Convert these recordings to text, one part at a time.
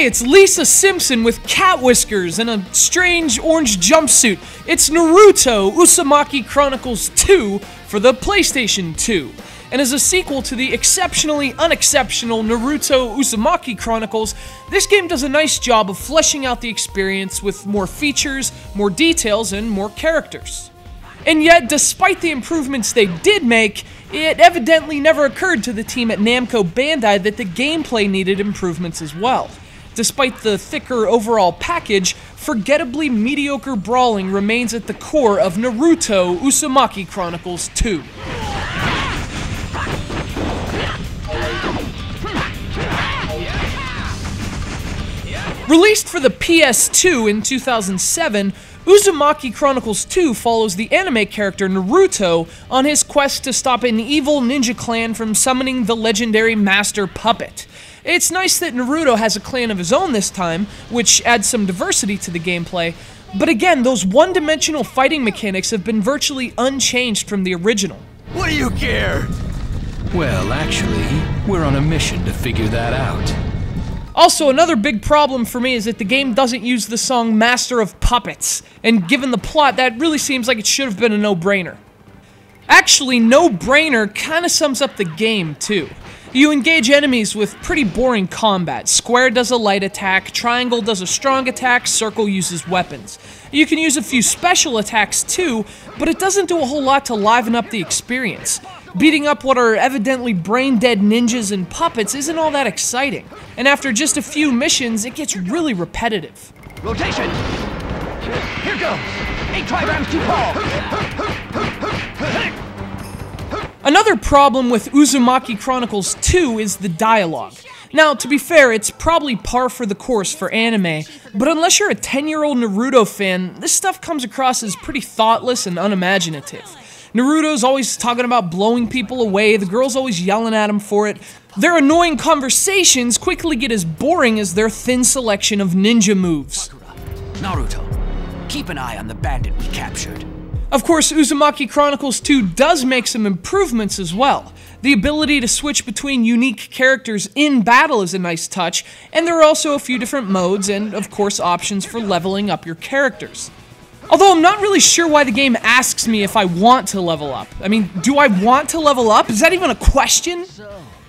Hey, it's Lisa Simpson with cat whiskers and a strange orange jumpsuit. It's Naruto Uzumaki Chronicles 2 for the PlayStation 2. And as a sequel to the exceptionally unexceptional Naruto Uzumaki Chronicles, this game does a nice job of fleshing out the experience with more features, more details, and more characters. And yet, despite the improvements they did make, it evidently never occurred to the team at Namco Bandai that the gameplay needed improvements as well. Despite the thicker overall package, forgettably mediocre brawling remains at the core of Naruto Uzumaki Chronicles 2. Released for the PS2 in 2007, Uzumaki Chronicles 2 follows the anime character Naruto on his quest to stop an evil ninja clan from summoning the legendary Master Puppet. It's nice that Naruto has a clan of his own this time, which adds some diversity to the gameplay, but again, those one-dimensional fighting mechanics have been virtually unchanged from the original. What do you care? Well, actually, we're on a mission to figure that out. Also, another big problem for me is that the game doesn't use the song Master of Puppets, and given the plot, that really seems like it should have been a no-brainer. Actually, no-brainer kinda sums up the game, too. You engage enemies with pretty boring combat. Square does a light attack, triangle does a strong attack, circle uses weapons. You can use a few special attacks too, but it doesn't do a whole lot to liven up the experience. Beating up what are evidently brain-dead ninjas and puppets isn't all that exciting, and after just a few missions, it gets really repetitive. Rotation! Here goes! 8 trigrams to fall! Another problem with Uzumaki Chronicles 2 is the dialogue. Now, to be fair, it's probably par for the course for anime, but unless you're a 10-year-old Naruto fan, this stuff comes across as pretty thoughtless and unimaginative. Naruto's always talking about blowing people away, the girl's always yelling at him for it. Their annoying conversations quickly get as boring as their thin selection of ninja moves. Naruto, keep an eye on the bandit we captured. Of course, Uzumaki Chronicles 2 does make some improvements as well. The ability to switch between unique characters in battle is a nice touch, and there are also a few different modes and, of course, options for leveling up your characters. Although I'm not really sure why the game asks me if I want to level up. I mean, do I want to level up? Is that even a question?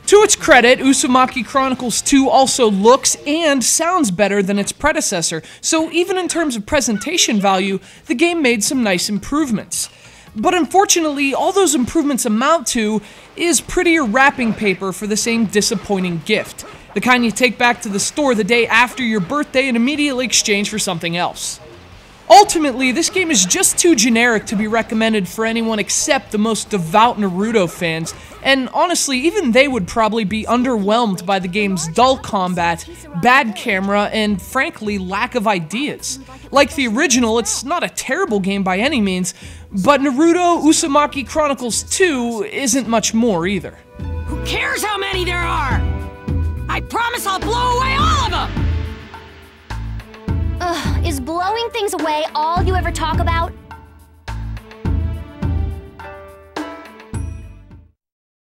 To its credit, Uzumaki Chronicles 2 also looks and sounds better than its predecessor, so even in terms of presentation value, the game made some nice improvements. But unfortunately, all those improvements amount to is prettier wrapping paper for the same disappointing gift. The kind you take back to the store the day after your birthday and immediately exchange for something else. Ultimately, this game is just too generic to be recommended for anyone except the most devout Naruto fans, and honestly, even they would probably be underwhelmed by the game's dull combat, bad camera, and frankly, lack of ideas. Like the original, it's not a terrible game by any means, but Naruto Uzumaki Chronicles 2 isn't much more either. Who cares how many there are? I promise I'll blow away all of them! Ugh, is blowing things away all you ever talk about?